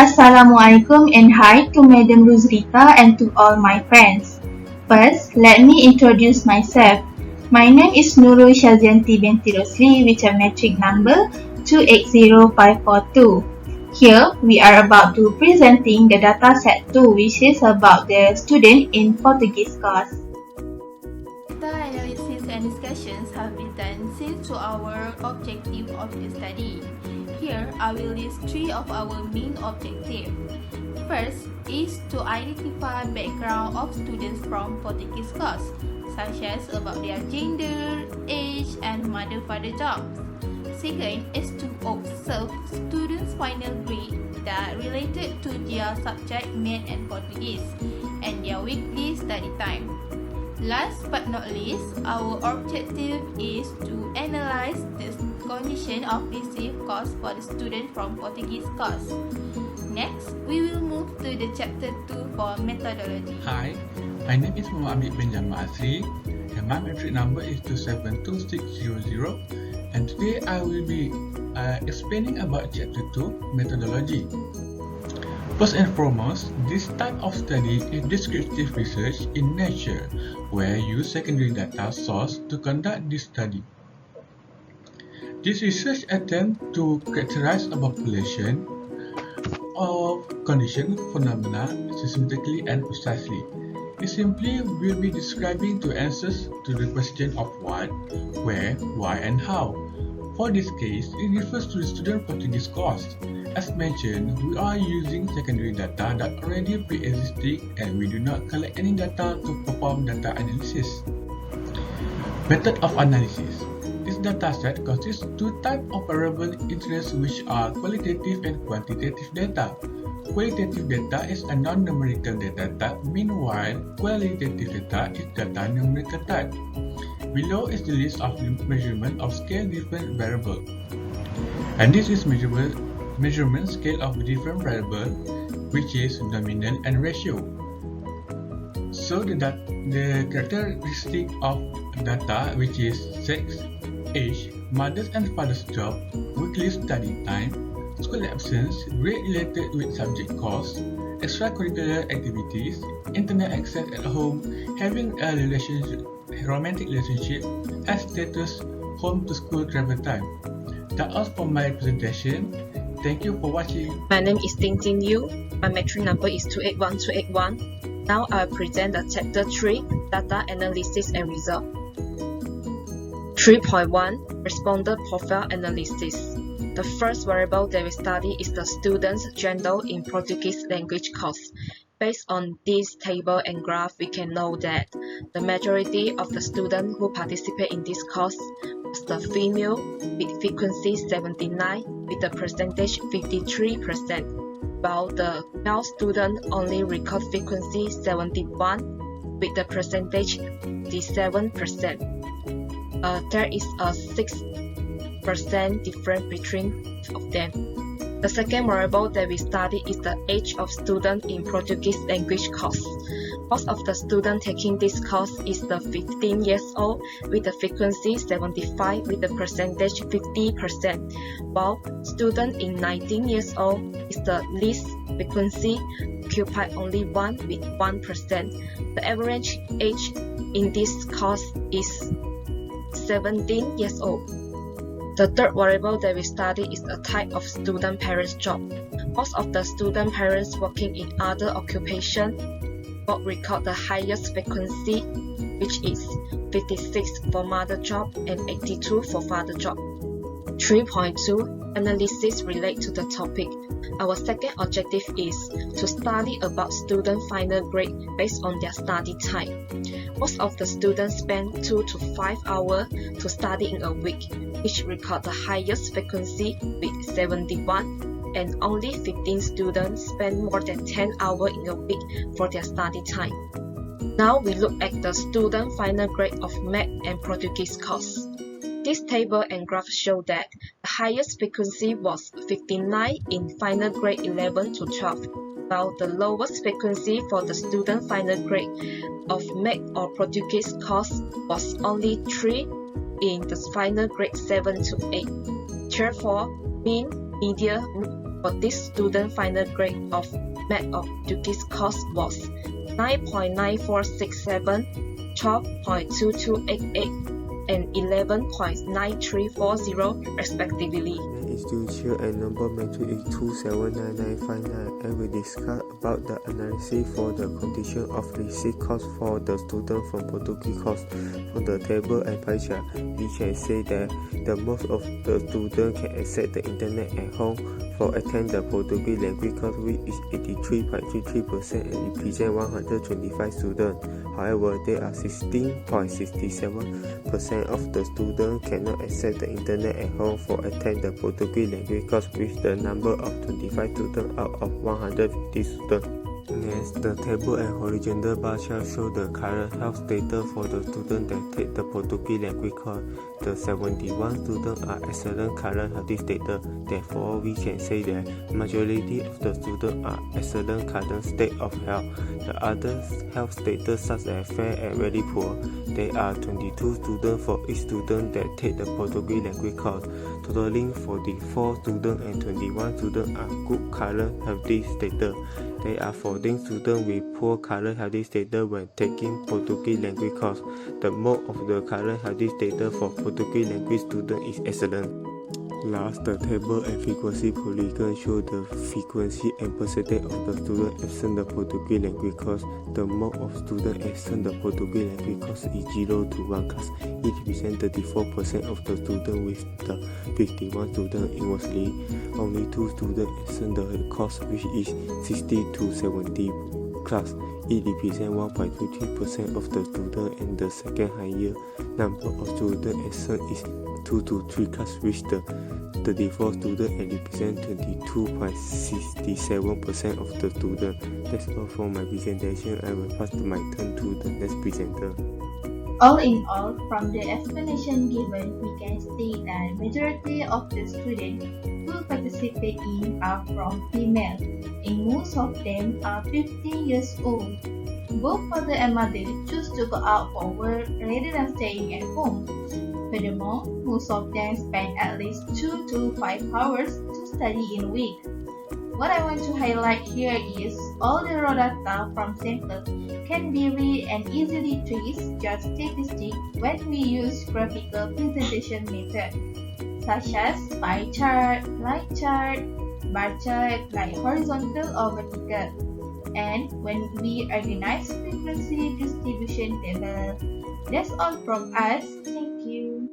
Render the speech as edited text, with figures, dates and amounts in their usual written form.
Assalamualaikum and hi to Madam Rosrika and to all my friends. First, let me introduce myself. My name is Nurul Syazeyantie Binti Rosli with a metric number 280542. Here, we are about to presenting the Dataset 2, which is about the student in Portuguese course. Data analysis and discussions have been done since to our objective of the study. Here, I will list three of our main objectives. First is to identify background of students from Portuguese course, such as about their gender, age, and mother-father jobs. Second is to observe students' final grade that related to their subject Math and Portuguese and their weekly study time. Last but not least, our objective is to analyze the condition of received course for the student from Portuguese course. Next, we will move to the chapter 2 for methodology. Hi, my name is Abid bin Jamal Asri and my metric number is 272600, and today I will be explaining about chapter 2 methodology. First and foremost, this type of study is descriptive research in nature, where you use secondary data source to conduct this study. This research attempts to characterize a population of condition phenomena systematically and precisely. It simply will be describing two answers to the question of what, where, why, and how. For this case, it refers to the student Portuguese course. As mentioned, we are using secondary data that already pre-existing and we do not collect any data to perform data analysis. Method of analysis. This dataset consists of two types of variable interest, which are qualitative and quantitative data. Qualitative data is a non-numerical data type, meanwhile qualitative data is data numerical type. Below is the list of measurement of scale different variable, and this is measurement scale of different variable, which is nominal and ratio. So the characteristic of data, which is sex, age, mother's and father's job, weekly study time, school absence, grade related with subject course, extracurricular activities, internet access at home, having a romantic relationship, and status, home to school travel time. That's all for my presentation. Thank you for watching. My name is Ting Xin Yu. My metric number is 281281. Now I will present the chapter 3, Data Analysis and Result. 3.1 Responder Profile Analysis. The first variable that we study is the student's gender in Portuguese language course. Based on this table and graph, we can know that the majority of the students who participate in this course was the female with frequency 79 with the percentage 53%, while the male student only record frequency 71 with the percentage 57%. There is a 6% difference between of them. The second variable that we study is the age of student in Portuguese language course. Most of the students taking this course is the 15 years old with the frequency 75 with the percentage 50%, while student in 19 years old is the least frequency, occupied only 1 with 1%. The average age in this course is 17 years old. The third variable that we study is the type of student parents' job. Most of the student parents working in other occupation will record the highest frequency, which is 56 for mother job and 82 for father job. 3.2 Analysis relate to the topic. Our second objective is to study about student final grade based on their study time. Most of the students spend 2 to 5 hours to study in a week, which record the highest frequency with 71, and only 15 students spend more than 10 hours in a week for their study time. Now we look at the student final grade of Math and Portuguese course. This table and graph show that the highest frequency was 59 in final grade 11 to 12, while the lowest frequency for the student final grade of Math or Portuguese course was only 3 in the final grade 7 to 8. Therefore, mean, median, For this student, final grade of Math of Portuguese course was 9.9467, 12.2288, and 11.9340 respectively. Is to share a number matrix is 279959 and we discuss about the analysis for the condition of receipt cost for the student from Portuguese course. From the table and pie chart, we can say that the most of the students can access the internet at home for attend the Portuguese language course, which is 83.33% and represent 125 students. However, there are 16.67% of the students cannot access the internet at home for attend the Portuguese language course, with the number of 25 students out of 150 students. Next, the table and horizontal bar chart show the current health status for the students that take the Portuguese language course. The 71 students are excellent current health status. Therefore, we can say that majority of the students are excellent current state of health. The other health status such as fair and very poor. There are 22 students for each student that take the Portuguese language course, totaling 44 students and 21 students are good current healthy status. There are 14 students with poor current healthy status when taking Portuguese language course. The mode of the current healthy status for Portuguese language student is excellent. Last, the table and frequency polygon show the frequency and percentage of the student absent the Portuguese language course. The mode of student absent the Portuguese language course is 0 to 1 class. It represents 34% of the student with the 51 students in Rosli. Only 2 students absent the course, which is 60 to 70 class. It represents 1.23% of the students, and the second higher number of students absent is 2 to 3 class, which the 34 students and represent 22.67% of the students. That's all for my presentation. I will pass my turn to the next presenter. All in all, from the explanation given, we can state that majority of the students who participate in are from female, and most of them are 15 years old. Both father and mother choose to go out for work rather than staying at home. Furthermore, most of them spend at least 2 to 5 hours to study in a week. What I want to highlight here is all the raw data from sample can be read and easily traced just statistics when we use graphical presentation method, such as pie chart, line chart, bar chart like horizontal or vertical, and when we organize frequency distribution table. That's all from us. Thank you.